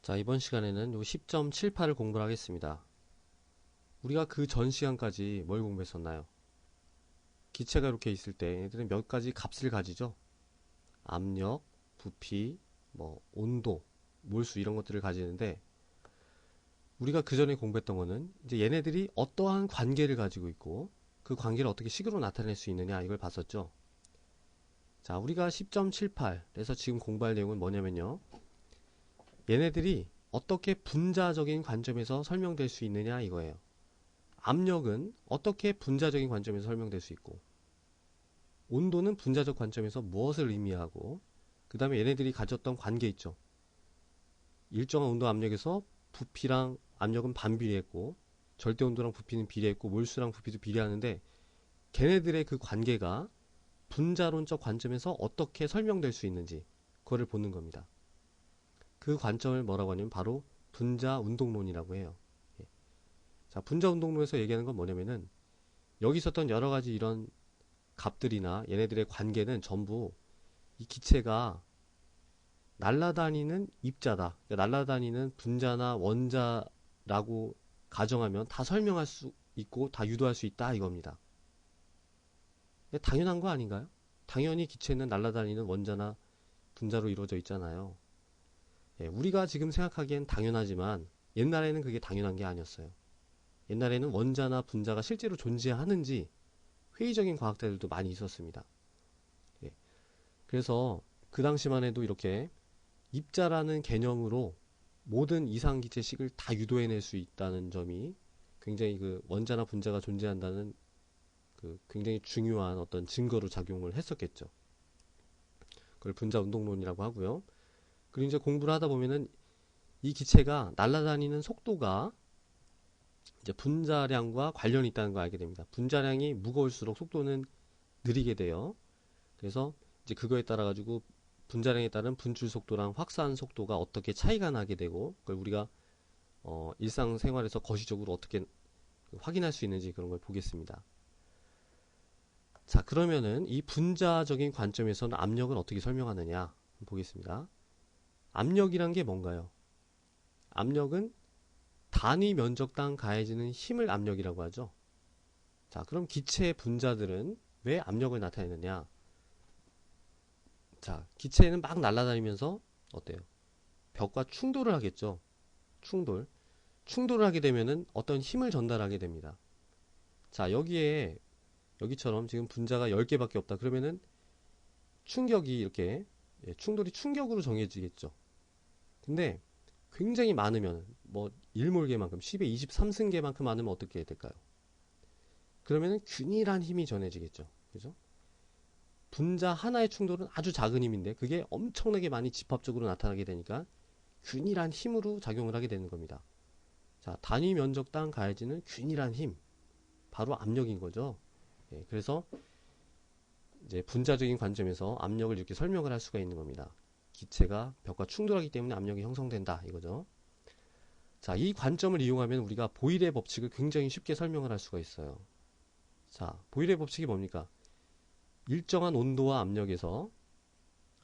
자, 이번 시간에는 요 10.78을 공부를 하겠습니다. 우리가 그 전 시간까지 뭘 공부했었나요? 기체가 이렇게 있을 때 얘들은 몇 가지 값을 가지죠. 압력, 부피, 온도, 몰수 이런 것들을 가지는데 우리가 그 전에 공부했던 거는 이제 얘네들이 어떠한 관계를 가지고 있고 그 관계를 어떻게 식으로 나타낼 수 있느냐 이걸 봤었죠. 자, 우리가 10.78에서 지금 공부할 내용은 뭐냐면요. 얘네들이 어떻게 분자적인 관점에서 설명될 수 있느냐 이거예요. 압력은 어떻게 분자적인 관점에서 설명될 수 있고, 온도는 분자적 관점에서 무엇을 의미하고, 그 다음에 얘네들이 가졌던 관계 있죠. 일정한 온도 압력에서 부피랑 압력은 반비례했고, 절대 온도랑 부피는 비례했고, 몰수랑 부피도 비례하는데, 걔네들의 그 관계가 분자론적 관점에서 어떻게 설명될 수 있는지 그거를 보는 겁니다. 그 관점을 뭐라고 하냐면 바로 분자 운동론이라고 해요. 자, 분자 운동론에서 얘기하는 건 뭐냐면은 여기 있었던 여러 가지 이런 값들이나 얘네들의 관계는 전부 이 기체가 날아다니는 입자다. 그러니까 날아다니는 분자나 원자라고 가정하면 다 설명할 수 있고 다 유도할 수 있다 이겁니다. 당연한 거 아닌가요? 당연히 기체는 날아다니는 원자나 분자로 이루어져 있잖아요. 우리가 지금 생각하기엔 당연하지만 옛날에는 그게 당연한 게 아니었어요. 옛날에는 원자나 분자가 실제로 존재하는지 회의적인 과학자들도 많이 있었습니다. 그래서 그 당시만 해도 이렇게 입자라는 개념으로 모든 이상기체식을 다 유도해낼 수 있다는 점이 굉장히 그 원자나 분자가 존재한다는 그 굉장히 중요한 어떤 증거로 작용을 했었겠죠. 그걸 분자 운동론이라고 하고요. 그리고 이제 공부를 하다 보면은 이 기체가 날아다니는 속도가 이제 분자량과 관련이 있다는 걸 알게 됩니다. 분자량이 무거울수록 속도는 느리게 돼요. 그래서 이제 그거에 따라 가지고 분자량에 따른 분출 속도랑 확산 속도가 어떻게 차이가 나게 되고 그걸 우리가 일상생활에서 거시적으로 어떻게 확인할 수 있는지 그런 걸 보겠습니다. 자, 그러면은 이 분자적인 관점에서는 압력을 어떻게 설명하느냐 보겠습니다. 압력이란 게 뭔가요? 압력은 단위 면적당 가해지는 힘을 압력이라고 하죠. 자, 그럼 기체의 분자들은 왜 압력을 나타내느냐? 자, 기체는 막 날아다니면서 어때요? 벽과 충돌을 하겠죠. 충돌을 하게 되면은 어떤 힘을 전달하게 됩니다. 자, 여기처럼 지금 분자가 10개밖에 없다. 그러면은 충격이 이렇게 충돌이 충격으로 정해지겠죠. 근데 굉장히 많으면 1몰개만큼 10의 23승계만큼 많으면 어떻게 될까요? 그러면은 균일한 힘이 전해지겠죠. 그죠? 분자 하나의 충돌은 아주 작은 힘인데 그게 엄청나게 많이 집합적으로 나타나게 되니까 균일한 힘으로 작용을 하게 되는 겁니다. 자, 단위 면적당 가해지는 균일한 힘, 바로 압력인 거죠. 그래서 이제 분자적인 관점에서 압력을 이렇게 설명을 할 수가 있는 겁니다. 기체가 벽과 충돌하기 때문에 압력이 형성된다 이거죠. 자, 이 관점을 이용하면 우리가 보일의 법칙을 굉장히 쉽게 설명을 할 수가 있어요. 자, 보일의 법칙이 뭡니까? 일정한 온도와 압력에서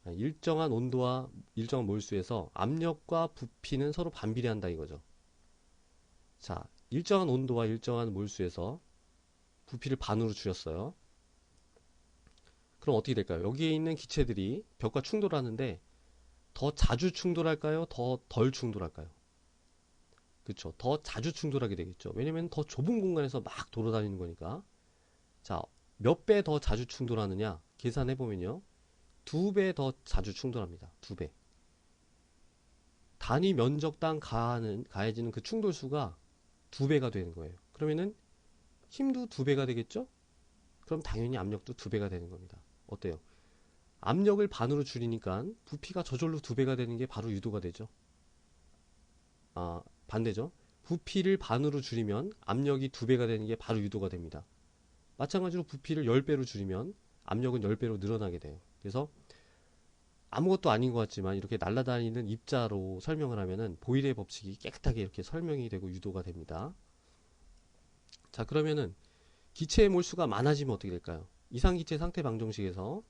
일정한 온도와 일정한 몰수에서 압력과 부피는 서로 반비례한다 이거죠. 자, 일정한 온도와 일정한 몰수에서 부피를 반으로 줄였어요. 그럼 어떻게 될까요? 여기에 있는 기체들이 벽과 충돌하는데 더 자주 충돌할까요? 더 덜 충돌할까요? 그쵸. 더 자주 충돌하게 되겠죠. 왜냐면 더 좁은 공간에서 막 돌아다니는 거니까. 자, 몇 배 더 자주 충돌하느냐? 계산해보면요. 2배 더 자주 충돌합니다. 2배. 단위 면적당 가해지는 그 충돌수가 2배가 되는 거예요. 그러면은 힘도 2배가 되겠죠? 그럼 당연히 압력도 2배가 되는 겁니다. 어때요? 압력을 반으로 줄이니까 부피가 저절로 2배가 되는 게 바로 유도가 되죠. 반대죠. 부피를 반으로 줄이면 압력이 2배가 되는 게 바로 유도가 됩니다. 마찬가지로 부피를 10배로 줄이면 압력은 10배로 늘어나게 돼요. 그래서 아무것도 아닌 것 같지만 이렇게 날아다니는 입자로 설명을 하면은 보일의 법칙이 깨끗하게 이렇게 설명이 되고 유도가 됩니다. 자, 그러면은 기체의 몰수가 많아지면 어떻게 될까요? 이상기체 상태 방정식에서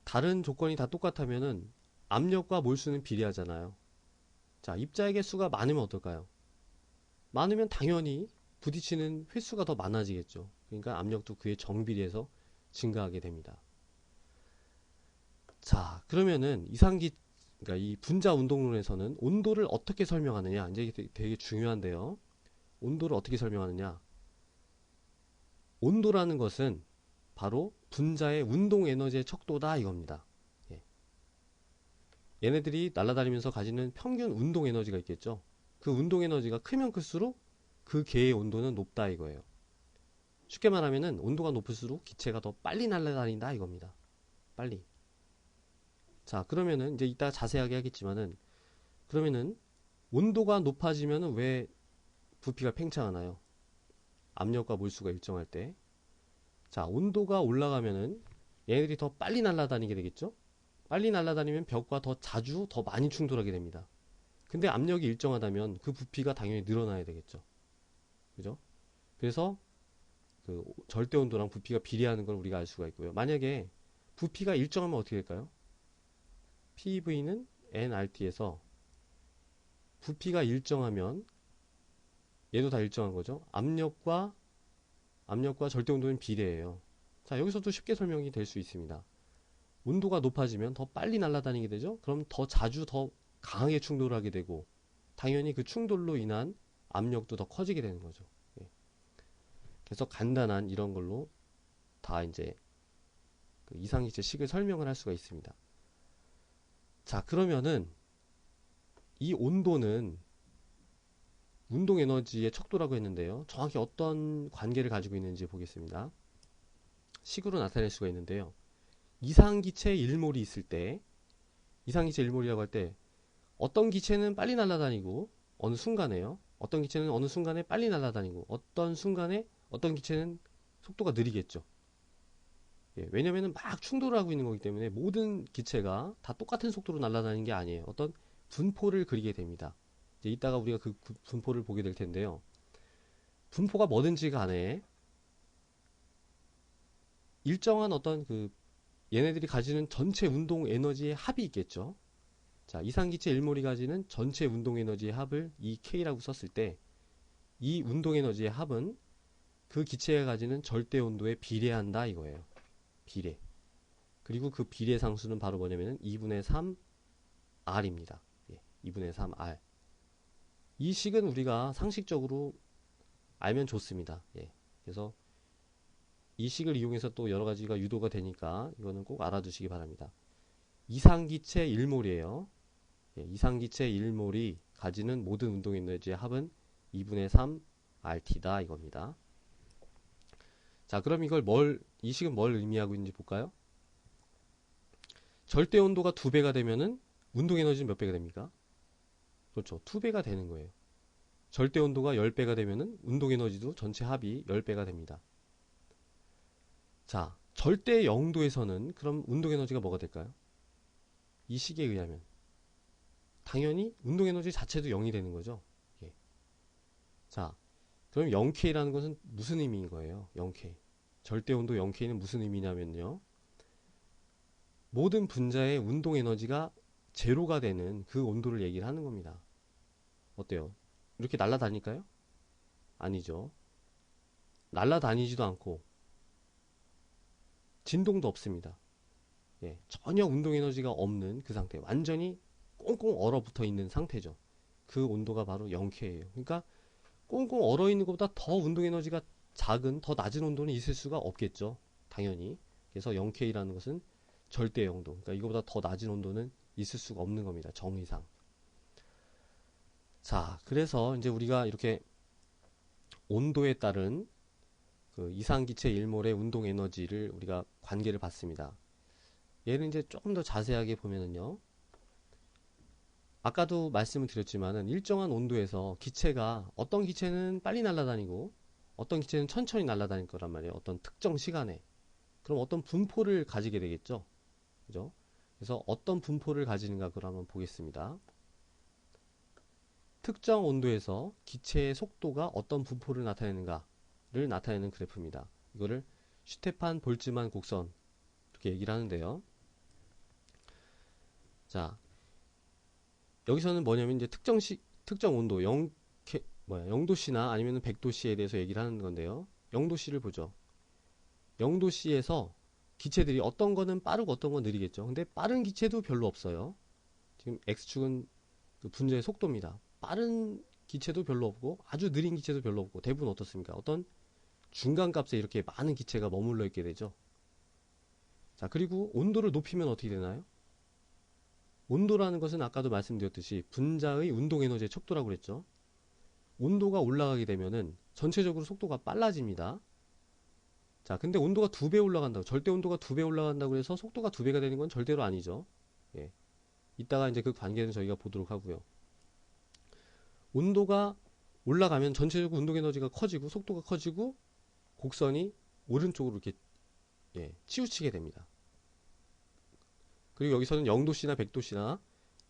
다른 조건이 다 똑같으면은 압력과 몰수는 비례하잖아요. 자, 입자의 개수가 많으면 어떨까요? 많으면 당연히 부딪히는 횟수가 더 많아지겠죠. 그러니까 압력도 그에 정비례해서 증가하게 됩니다. 자, 그러면은 그러니까 이 분자 운동론에서는 온도를 어떻게 설명하느냐, 이제 이게 되게 중요한데요. 온도를 어떻게 설명하느냐? 온도라는 것은 바로 분자의 운동 에너지의 척도다 이겁니다. 예. 얘네들이 날아다니면서 가지는 평균 운동 에너지가 있겠죠. 그 운동 에너지가 크면 클수록 그 개의 온도는 높다 이거예요. 쉽게 말하면은 온도가 높을수록 기체가 더 빨리 날아다닌다 이겁니다. 빨리. 자, 그러면은 이제 이따 자세하게 하겠지만은, 그러면은 온도가 높아지면은 왜 부피가 팽창하나요? 압력과 몰수가 일정할 때. 자, 온도가 올라가면은 얘네들이 더 빨리 날아다니게 되겠죠? 빨리 날아다니면 벽과 더 자주 더 많이 충돌하게 됩니다. 근데 압력이 일정하다면 그 부피가 당연히 늘어나야 되겠죠. 그죠? 그래서 그 절대 온도랑 부피가 비례하는 걸 우리가 알 수가 있고요. 만약에 부피가 일정하면 어떻게 될까요? PV는 nRT에서 부피가 일정하면 얘도 다 일정한 거죠. 압력과 절대 온도는 비례해요. 자, 여기서도 쉽게 설명이 될 수 있습니다. 온도가 높아지면 더 빨리 날아다니게 되죠. 그럼 더 자주 더 강하게 충돌하게 되고 당연히 그 충돌로 인한 압력도 더 커지게 되는 거죠. 예. 그래서 간단한 이런 걸로 다 이제 그 이상기체 식을 설명을 할 수가 있습니다. 자, 그러면은 이 온도는 운동 에너지의 척도라고 했는데요. 정확히 어떤 관계를 가지고 있는지 보겠습니다. 식으로 나타낼 수가 있는데요. 이상기체 일몰이 있을 때, 이상기체 일몰이라고 할 때 어떤 기체는 빨리 날아다니고 어느 순간에요. 어떤 기체는 어느 순간에 빨리 날아다니고 어떤 순간에 어떤 기체는 속도가 느리겠죠. 예, 왜냐면은 막 충돌을 하고 있는 거기 때문에 모든 기체가 다 똑같은 속도로 날아다니는 게 아니에요. 어떤 분포를 그리게 됩니다. 이제 이따가 우리가 그 분포를 보게 될 텐데요. 분포가 뭐든지 간에 일정한 어떤 그 얘네들이 가지는 전체 운동 에너지의 합이 있겠죠. 자, 이상기체 일몰이 가지는 전체 운동 에너지의 합을 이 K라고 썼을 때 이 운동 에너지의 합은 그 기체가 가지는 절대 온도에 비례한다 이거예요. 비례. 그리고 그 비례 상수는 바로 뭐냐면은 2분의 3 R입니다. 예, 2분의 3 R. 이 식은 우리가 상식적으로 알면 좋습니다. 예, 그래서 이 식을 이용해서 또 여러 가지가 유도가 되니까 이거는 꼭 알아두시기 바랍니다. 이상기체 1몰이에요. 예, 이상기체 1몰이 가지는 모든 운동 에너지의 합은 2분의 3 RT다 이겁니다. 자, 그럼 이 식은 뭘 의미하고 있는지 볼까요? 절대 온도가 2배가 되면은 운동 에너지는 몇 배가 됩니까? 그렇죠. 2배가 되는 거예요. 절대 온도가 10배가 되면은 운동 에너지도 전체 합이 10배가 됩니다. 자, 절대 0도에서는 그럼 운동 에너지가 뭐가 될까요? 이 식에 의하면 당연히 운동 에너지 자체도 0이 되는 거죠. 예. 자, 그럼 0K라는 것은 무슨 의미인 거예요? 0K. 절대 온도 0K는 무슨 의미냐면요. 모든 분자의 운동 에너지가 제로가 되는 그 온도를 얘기를 하는 겁니다. 어때요? 이렇게 날아다닐까요? 아니죠. 날아다니지도 않고 진동도 없습니다. 예, 전혀 운동 에너지가 없는 그 상태, 완전히 꽁꽁 얼어붙어 있는 상태죠. 그 온도가 바로 0K예요. 그러니까 꽁꽁 얼어 있는 것보다 더 운동 에너지가 작은, 더 낮은 온도는 있을 수가 없겠죠. 당연히. 그래서 0K라는 것은 절대 영도. 그러니까 이거보다 더 낮은 온도는 있을 수가 없는 겁니다. 정의상. 자, 그래서 이제 우리가 이렇게 온도에 따른 그 이상기체 일몰의 운동 에너지를 우리가 관계를 봤습니다. 얘는 이제 조금 더 자세하게 보면은요. 아까도 말씀을 드렸지만은 일정한 온도에서 기체가 어떤 기체는 빨리 날아다니고 어떤 기체는 천천히 날아다닐 거란 말이에요. 어떤 특정 시간에. 그럼 어떤 분포를 가지게 되겠죠. 그죠? 그래서 어떤 분포를 가지는가 그걸 한번 보겠습니다. 특정 온도에서 기체의 속도가 어떤 분포를 나타내는가를 나타내는 그래프입니다. 이거를 슈테판 볼츠만 곡선 이렇게 얘기를 하는데요. 자, 여기서는 뭐냐면 이제 특정 온도 0도씨나 아니면 100도씨에 대해서 얘기를 하는 건데요. 0도씨를 보죠. 0도씨에서 기체들이 어떤 거는 빠르고 어떤 건 느리겠죠. 근데 빠른 기체도 별로 없어요. 지금 X축은 그 분자의 속도입니다. 빠른 기체도 별로 없고 아주 느린 기체도 별로 없고 대부분 어떻습니까? 어떤 중간값에 이렇게 많은 기체가 머물러 있게 되죠. 자, 그리고 온도를 높이면 어떻게 되나요? 온도라는 것은 아까도 말씀드렸듯이 분자의 운동 에너지의 척도라고 그랬죠. 온도가 올라가게 되면은 전체적으로 속도가 빨라집니다. 자, 근데 온도가 2배 올라간다고, 절대 온도가 2배 올라간다고 해서 속도가 2배가 되는 건 절대로 아니죠. 예. 이따가 이제 그 관계는 저희가 보도록 하고요. 온도가 올라가면 전체적으로 운동 에너지가 커지고 속도가 커지고 곡선이 오른쪽으로 이렇게 치우치게 됩니다. 그리고 여기서는 0도씨나 100도씨나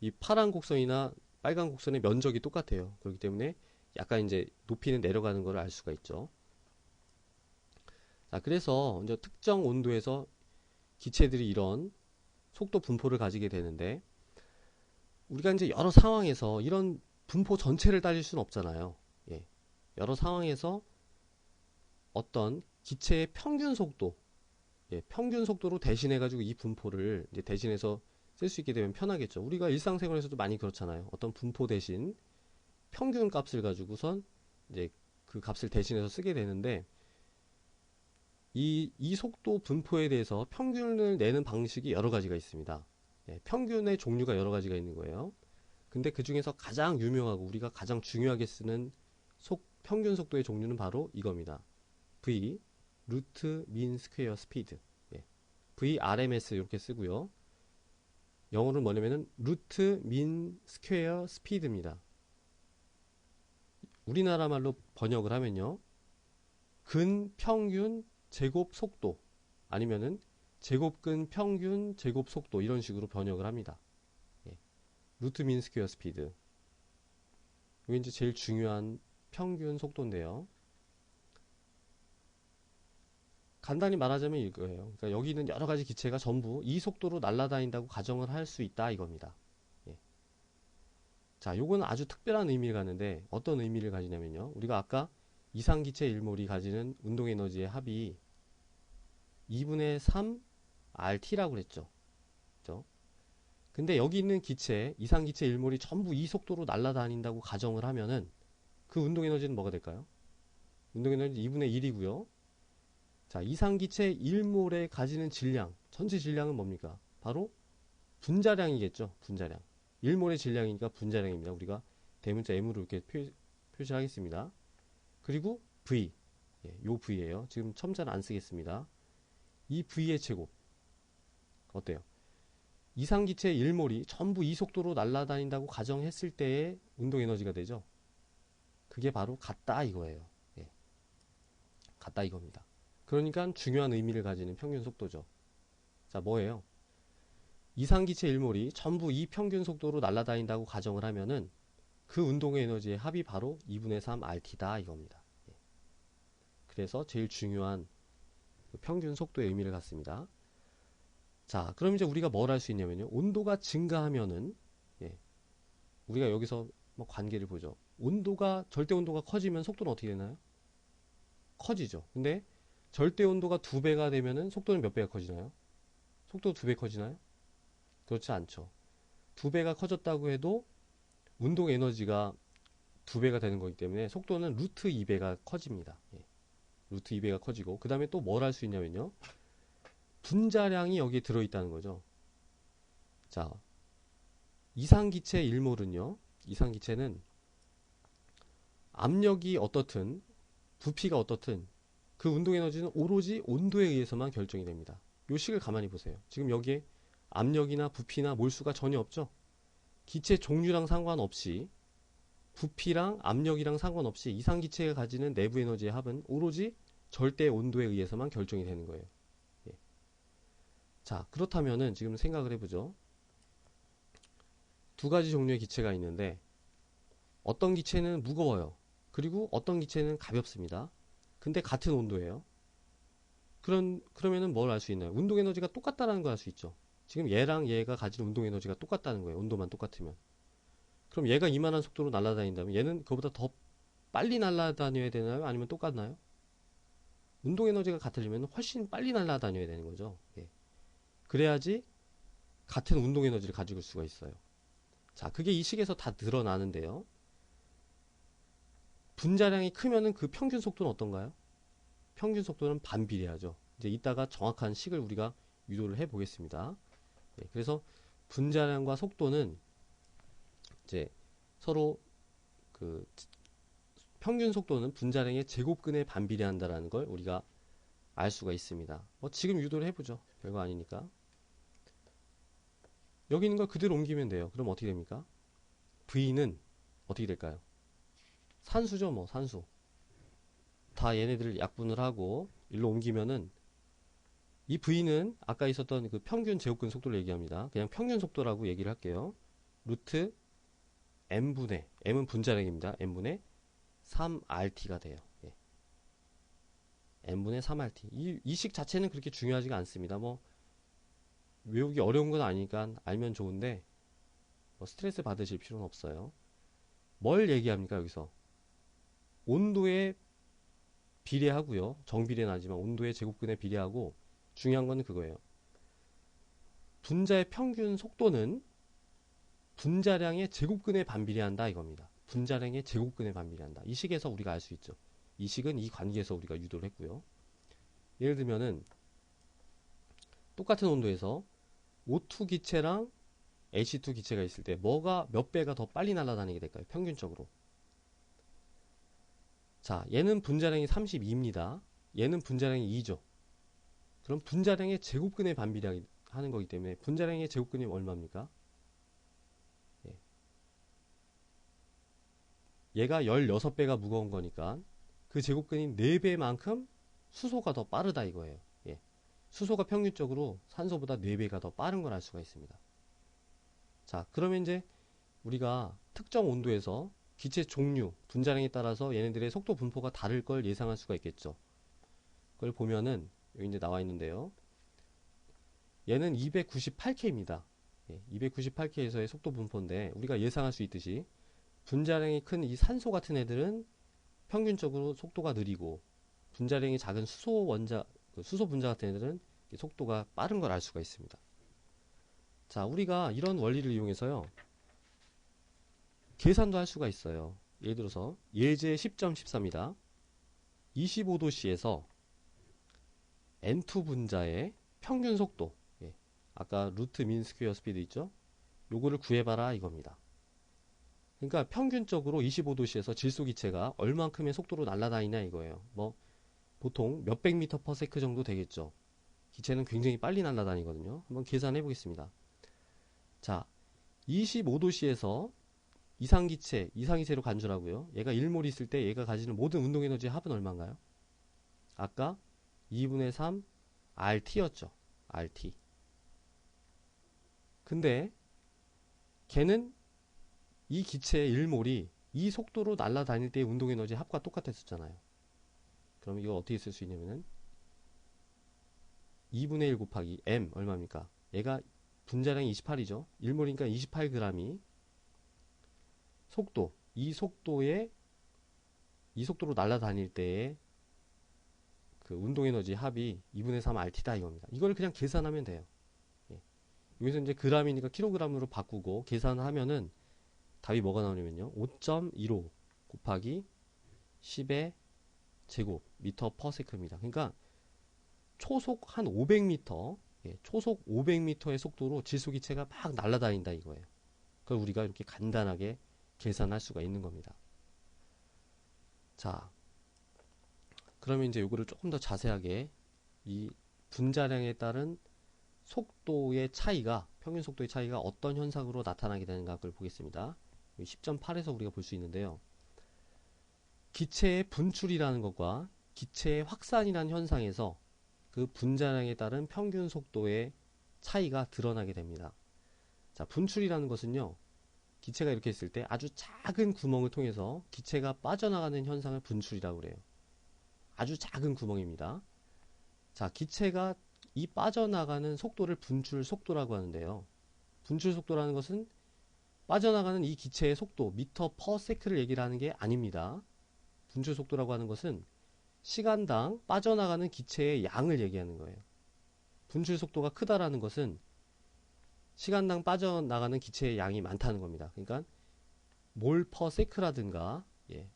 이 파란 곡선이나 빨간 곡선의 면적이 똑같아요. 그렇기 때문에 약간 이제 높이는 내려가는 걸 알 수가 있죠. 자, 그래서 이제 특정 온도에서 기체들이 이런 속도 분포를 가지게 되는데 우리가 이제 여러 상황에서 이런 분포 전체를 따질 수는 없잖아요. 예. 여러 상황에서 어떤 기체의 평균 속도, 평균 속도로 대신해 가지고 이 분포를 이제 대신해서 쓸 수 있게 되면 편하겠죠. 우리가 일상생활에서도 많이 그렇잖아요. 어떤 분포 대신 평균 값을 가지고선 이제 그 값을 대신해서 쓰게 되는데 이 속도 분포에 대해서 평균을 내는 방식이 여러 가지가 있습니다. 평균의 종류가 여러 가지가 있는 거예요. 근데 그 중에서 가장 유명하고 우리가 가장 중요하게 쓰는 평균 속도의 종류는 바로 이겁니다. V, 루트 민 스퀘어 스피드. VRMS 이렇게 쓰고요. 영어로는 뭐냐면은 루트 민 스퀘어 스피드입니다. 우리나라 말로 번역을 하면요. 근평균 제곱 속도 아니면은 제곱근 평균 제곱 속도 이런 식으로 번역을 합니다. 루트 민 스퀘어 스피드. 이게 이제 제일 중요한 평균 속도인데요. 간단히 말하자면 이거예요. 그러니까 여기 있는 여러 가지 기체가 전부 이 속도로 날아다닌다고 가정을 할 수 있다 이겁니다. 자, 요거는 아주 특별한 의미를 갖는데 어떤 의미를 가지냐면요. 우리가 아까 이상기체 일몰이 가지는 운동 에너지의 합이 2분의 3 RT라고 그랬죠. 그죠? 근데 여기 있는 기체, 이상기체 일몰이 전부 이 속도로 날아다닌다고 가정을 하면은 그 운동 에너지는 뭐가 될까요? 운동 에너지 2분의 1이고요. 자, 이상기체 일몰에 가지는 질량, 전체 질량은 뭡니까? 바로 분자량이겠죠. 분자량. 일몰의 질량이니까 분자량입니다. 우리가 대문자 M으로 이렇게 표시하겠습니다. 그리고 V, 요 V예요. 지금 첨자는 안 쓰겠습니다. 이 V의 제곱 어때요? 이상기체 일몰이 전부 이 속도로 날아다닌다고 가정했을 때의 운동 에너지가 되죠. 그게 바로 같다 이거예요. 같다 이겁니다. 그러니까 중요한 의미를 가지는 평균 속도죠. 자, 뭐예요? 이상기체 일몰이 전부 이 평균 속도로 날아다닌다고 가정을 하면은 그 운동의 에너지의 합이 바로 2분의 3 RT다 이겁니다. 그래서 제일 중요한 그 평균 속도의 의미를 갖습니다. 자, 그럼 이제 우리가 뭘 할 수 있냐면요. 온도가 증가하면은 우리가 여기서 뭐 관계를 보죠. 절대 온도가 커지면 속도는 어떻게 되나요? 커지죠. 근데 절대 온도가 2배가 되면은 속도는 몇 배가 커지나요? 속도 2배 커지나요? 그렇지 않죠. 2배가 커졌다고 해도 운동 에너지가 2배가 되는 거기 때문에 속도는 루트 2배가 커집니다. 루트 2배가 커지고 그 다음에 또 뭘 할 수 있냐면요. 분자량이 여기에 들어있다는 거죠. 자, 이상기체 일몰은요. 이상기체는 압력이 어떻든 부피가 어떻든 그 운동 에너지는 오로지 온도에 의해서만 결정이 됩니다. 요 식을 가만히 보세요. 지금 여기에 압력이나 부피나 몰수가 전혀 없죠. 기체 종류랑 상관없이 부피랑 압력이랑 상관없이 이상기체가 가지는 내부 에너지의 합은 오로지 절대 온도에 의해서만 결정이 되는 거예요. 자, 그렇다면은 지금 생각을 해보죠. 두 가지 종류의 기체가 있는데 어떤 기체는 무거워요. 그리고 어떤 기체는 가볍습니다. 근데 같은 온도예요. 그러면은 뭘 알 수 있나요? 운동 에너지가 똑같다는 걸 알 수 있죠. 지금 얘랑 얘가 가진 운동 에너지가 똑같다는 거예요. 온도만 똑같으면. 그럼 얘가 이만한 속도로 날아다닌다면 얘는 그거보다 더 빨리 날아다녀야 되나요? 아니면 똑같나요? 운동 에너지가 같으려면 훨씬 빨리 날아다녀야 되는 거죠. 예. 그래야지 같은 운동 에너지를 가지고 올 수가 있어요. 자, 그게 이 식에서 다 드러나는데요. 분자량이 크면은 그 평균 속도는 어떤가요? 평균 속도는 반비례하죠. 이제 이따가 정확한 식을 우리가 유도를 해 보겠습니다. 예, 그래서 분자량과 속도는 이제 서로 그 평균 속도는 분자량의 제곱근에 반비례한다라는 걸 우리가 알 수가 있습니다. 뭐 지금 유도를 해보죠. 별거 아니니까. 여기 있는 걸 그대로 옮기면 돼요. 그럼 어떻게 됩니까? V는 어떻게 될까요? 산수죠, 뭐 산수. 다 얘네들을 약분을 하고 일로 옮기면은 이 V는 아까 있었던 그 평균 제곱근 속도를 얘기합니다. 그냥 평균 속도라고 얘기를 할게요. 루트 M분의, M은 분자량입니다. M분의 3RT가 돼요. 예. M분의 3RT. 이 식 자체는 그렇게 중요하지가 않습니다. 뭐, 외우기 어려운 건 아니니까 알면 좋은데, 뭐 스트레스 받으실 필요는 없어요. 뭘 얘기합니까, 여기서? 온도에 비례하고요. 정비례는 아니지만 온도의 제곱근에 비례하고, 중요한 건 그거예요. 분자의 평균 속도는 분자량의 제곱근에 반비례한다 이겁니다. 분자량의 제곱근에 반비례한다. 이 식에서 우리가 알 수 있죠. 이 식은 이 관계에서 우리가 유도를 했고요. 예를 들면은 똑같은 온도에서 O2 기체랑 H2 기체가 있을 때 뭐가 몇 배가 더 빨리 날아다니게 될까요? 평균적으로. 자, 얘는 분자량이 32입니다. 얘는 분자량이 2죠. 그럼 분자량의 제곱근에 반비례하는 거기 때문에 분자량의 제곱근이 얼마입니까? 예. 얘가 16배가 무거운 거니까 그 제곱근이 4배만큼 수소가 더 빠르다 이거예요. 예. 수소가 평균적으로 산소보다 4배가 더 빠른 걸 알 수가 있습니다. 자, 그러면 이제 우리가 특정 온도에서 기체 종류, 분자량에 따라서 얘네들의 속도 분포가 다를 걸 예상할 수가 있겠죠. 그걸 보면은 여기 이제 나와 있는데요. 얘는 298K입니다. 예, 298K에서의 속도 분포인데 우리가 예상할 수 있듯이 분자량이 큰 이 산소 같은 애들은 평균적으로 속도가 느리고 분자량이 작은 수소 분자 같은 애들은 속도가 빠른 걸 알 수가 있습니다. 자, 우리가 이런 원리를 이용해서요. 계산도 할 수가 있어요. 예를 들어서 예제 10.14입니다. 25도씨에서 N2 분자의 평균 속도, 예, 아까 루트 민 스퀘어 스피드 있죠? 요거를 구해봐라 이겁니다. 그러니까 평균적으로 25도씨에서 질소기체가 얼만큼의 속도로 날아다니냐 이거예요. 뭐 보통 몇백 미터 퍼 세크 정도 되겠죠. 기체는 굉장히 빨리 날아다니거든요. 한번 계산해 보겠습니다. 자, 25도씨에서 이상기체로 간주라고요. 얘가 1몰 있을 때 얘가 가지는 모든 운동에너지의 합은 얼마인가요? 아까 2분의 3 RT였죠. RT. 근데 걔는 이 기체의 1몰이 이 속도로 날아다닐 때의 운동에너지 합과 똑같았었잖아요. 그럼 이거 어떻게 쓸 수 있냐면은 2분의 1 곱하기 M 얼마입니까? 얘가 분자량이 28이죠. 1몰이니까 28g이 속도, 이 속도로 날아다닐 때의 그 운동에너지 합이 2분의 3 RT다 이겁니다. 이걸 그냥 계산하면 돼요. 예. 여기서 이제 g이니까 kg으로 바꾸고 계산을 하면은 답이 뭐가 나오냐면요. 5.15 곱하기 10의 제곱 미터 퍼 세크입니다. 그러니까 초속 한 500m, 예, 초속 500m의 속도로 질소기체가 막 날아다닌다 이거예요. 그걸 우리가 이렇게 간단하게 계산할 수가 있는 겁니다. 자, 그러면 이제 요거를 조금 더 자세하게 이 분자량에 따른 속도의 차이가, 평균 속도의 차이가 어떤 현상으로 나타나게 되는가 그걸 보겠습니다. 10.8에서 우리가 볼 수 있는데요. 기체의 분출이라는 것과 기체의 확산이라는 현상에서 그 분자량에 따른 평균 속도의 차이가 드러나게 됩니다. 자, 분출이라는 것은요. 기체가 이렇게 있을 때 아주 작은 구멍을 통해서 기체가 빠져나가는 현상을 분출이라고 그래요. 아주 작은 구멍입니다. 자, 기체가 이 빠져나가는 속도를 분출 속도라고 하는데요. 분출 속도라는 것은 빠져나가는 이 기체의 속도 미터 퍼 세크를 얘기를 하는 게 아닙니다. 분출 속도라고 하는 것은 시간당 빠져나가는 기체의 양을 얘기하는 거예요. 분출 속도가 크다라는 것은 시간당 빠져나가는 기체의 양이 많다는 겁니다. 그러니까 몰 퍼 세크라든가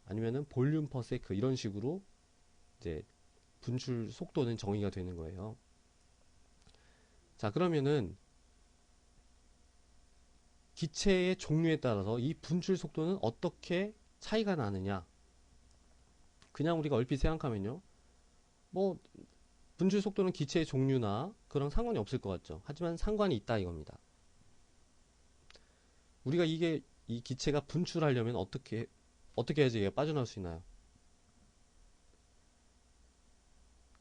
아니면은 볼륨 퍼 세크 이런 식으로 이제 분출 속도는 정의가 되는 거예요. 자, 그러면은 기체의 종류에 따라서 이 분출 속도는 어떻게 차이가 나느냐? 그냥 우리가 얼핏 생각하면요. 뭐 분출 속도는 기체의 종류나 그런 상관이 없을 것 같죠. 하지만 상관이 있다 이겁니다. 우리가 이 기체가 분출하려면 어떻게 해야지 얘가 빠져나올 수 있나요?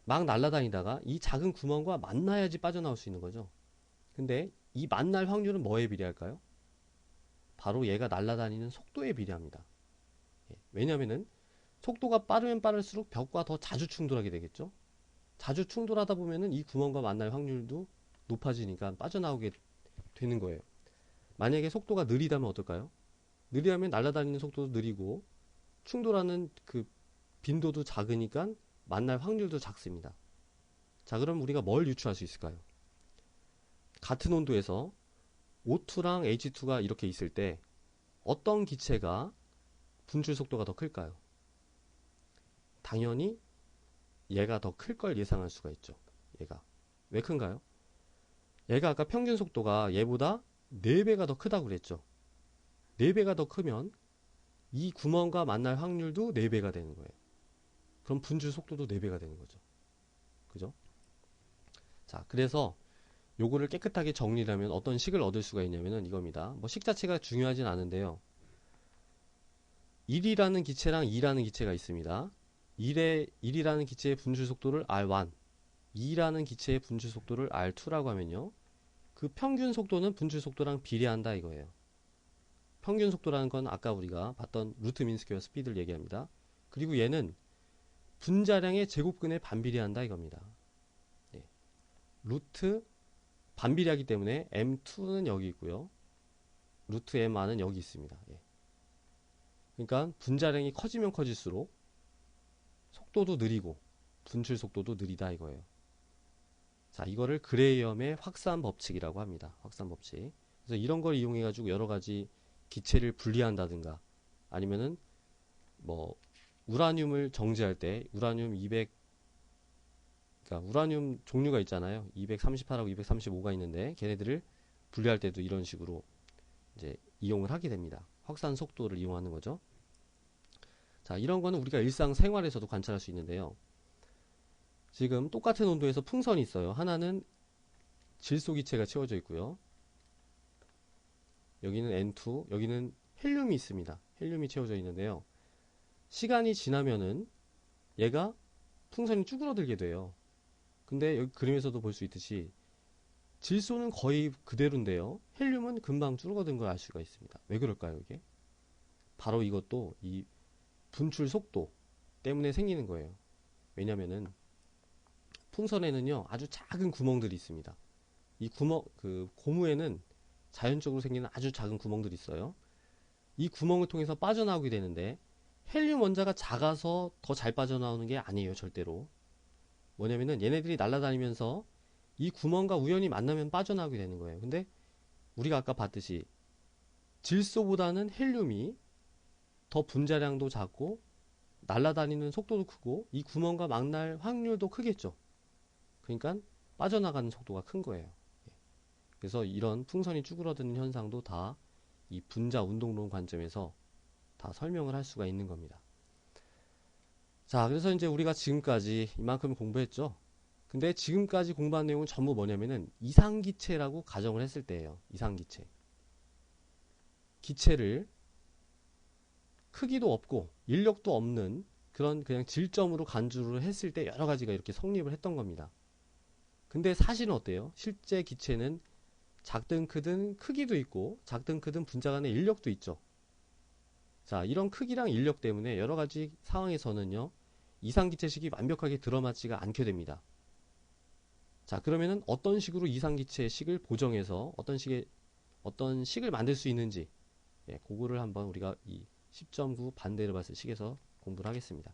막 날아다니다가 이 작은 구멍과 만나야지 빠져나올 수 있는 거죠. 근데 이 만날 확률은 뭐에 비례할까요? 바로 얘가 날아다니는 속도에 비례합니다. 왜냐면은 속도가 빠르면 빠를수록 벽과 더 자주 충돌하게 되겠죠. 자주 충돌하다 보면은 이 구멍과 만날 확률도 높아지니까 빠져나오게 되는 거예요. 만약에 속도가 느리다면 어떨까요? 느리다면 날아다니는 속도도 느리고 충돌하는 그 빈도도 작으니까 만날 확률도 작습니다. 자, 그럼 우리가 뭘 유추할 수 있을까요? 같은 온도에서 O2랑 H2가 이렇게 있을 때 어떤 기체가 분출 속도가 더 클까요? 당연히 얘가 더 클 걸 예상할 수가 있죠. 얘가. 왜 큰가요? 얘가 아까 평균 속도가 얘보다 4배가 더 크다고 그랬죠. 4배가 더 크면 이 구멍과 만날 확률도 4배가 되는 거예요. 그럼 분출 속도도 4배가 되는 거죠. 그죠? 자, 그래서 요거를 깨끗하게 정리를 하면 어떤 식을 얻을 수가 있냐면은 이겁니다. 뭐 식 자체가 중요하진 않은데요. 1이라는 기체랑 2라는 기체가 있습니다. 1이라는 기체의 분출 속도를 R1, 2라는 기체의 분출 속도를 R2라고 하면요. 그 평균 속도는 분출 속도랑 비례한다 이거예요. 평균 속도라는 건 아까 우리가 봤던 루트 민 스퀘어 스피드를 얘기합니다. 그리고 얘는 분자량의 제곱근에 반비례한다 이겁니다. 루트 반비례하기 때문에 M2는 여기 있고요. 루트 MR은 여기 있습니다. 그러니까 분자량이 커지면 커질수록 속도도 느리고 분출 속도도 느리다 이거예요. 자, 이거를 그레이엄의 확산 법칙이라고 합니다. 확산 법칙. 그래서 이런 걸 이용해 가지고 여러 가지 기체를 분리한다든가 아니면은 뭐 우라늄을 정제할 때 우라늄 200 그러니까 우라늄 종류가 있잖아요. 238하고 235가 있는데 걔네들을 분리할 때도 이런 식으로 이제 이용을 하게 됩니다. 확산 속도를 이용하는 거죠. 자, 이런 거는 우리가 일상생활에서도 관찰할 수 있는데요. 지금 똑같은 온도에서 풍선이 있어요. 하나는 질소기체가 채워져 있고요. 여기는 N2, 여기는 헬륨이 있습니다. 헬륨이 채워져 있는데요. 시간이 지나면은 얘가 풍선이 쭈그러들게 돼요. 근데 여기 그림에서도 볼 수 있듯이 질소는 거의 그대로인데요. 헬륨은 금방 줄어든 걸 알 수가 있습니다. 왜 그럴까요, 이게? 바로 이것도 이 분출 속도 때문에 생기는 거예요. 왜냐면은 풍선에는요, 아주 작은 구멍들이 있습니다. 이 구멍, 그 고무에는 자연적으로 생기는 아주 작은 구멍들이 있어요. 이 구멍을 통해서 빠져나오게 되는데 헬륨 원자가 작아서 더 잘 빠져나오는 게 아니에요, 절대로. 뭐냐면은 얘네들이 날아다니면서 이 구멍과 우연히 만나면 빠져나오게 되는 거예요. 근데 우리가 아까 봤듯이 질소보다는 헬륨이 더 분자량도 작고 날아다니는 속도도 크고 이 구멍과 만날 확률도 크겠죠. 그러니까 빠져나가는 속도가 큰 거예요. 그래서 이런 풍선이 쭈그러드는 현상도 다 이 분자 운동론 관점에서 다 설명을 할 수가 있는 겁니다. 자, 그래서 이제 우리가 지금까지 이만큼 공부했죠. 근데 지금까지 공부한 내용은 전부 뭐냐면은 이상기체라고 가정을 했을 때예요. 이상기체. 기체를 크기도 없고 인력도 없는 그런 그냥 질점으로 간주를 했을 때 여러 가지가 이렇게 성립을 했던 겁니다. 근데 사실은 어때요? 실제 기체는 작든 크든 크기도 있고 작든 크든 분자 간의 인력도 있죠. 자, 이런 크기랑 인력 때문에 여러 가지 상황에서는요, 이상기체식이 완벽하게 들어맞지가 않게 됩니다. 자, 그러면은 어떤 식으로 이상기체식을 보정해서 어떤 식을 만들 수 있는지 그거를 한번 우리가 이 10.9 반대를 봤을 식에서 공부를 하겠습니다.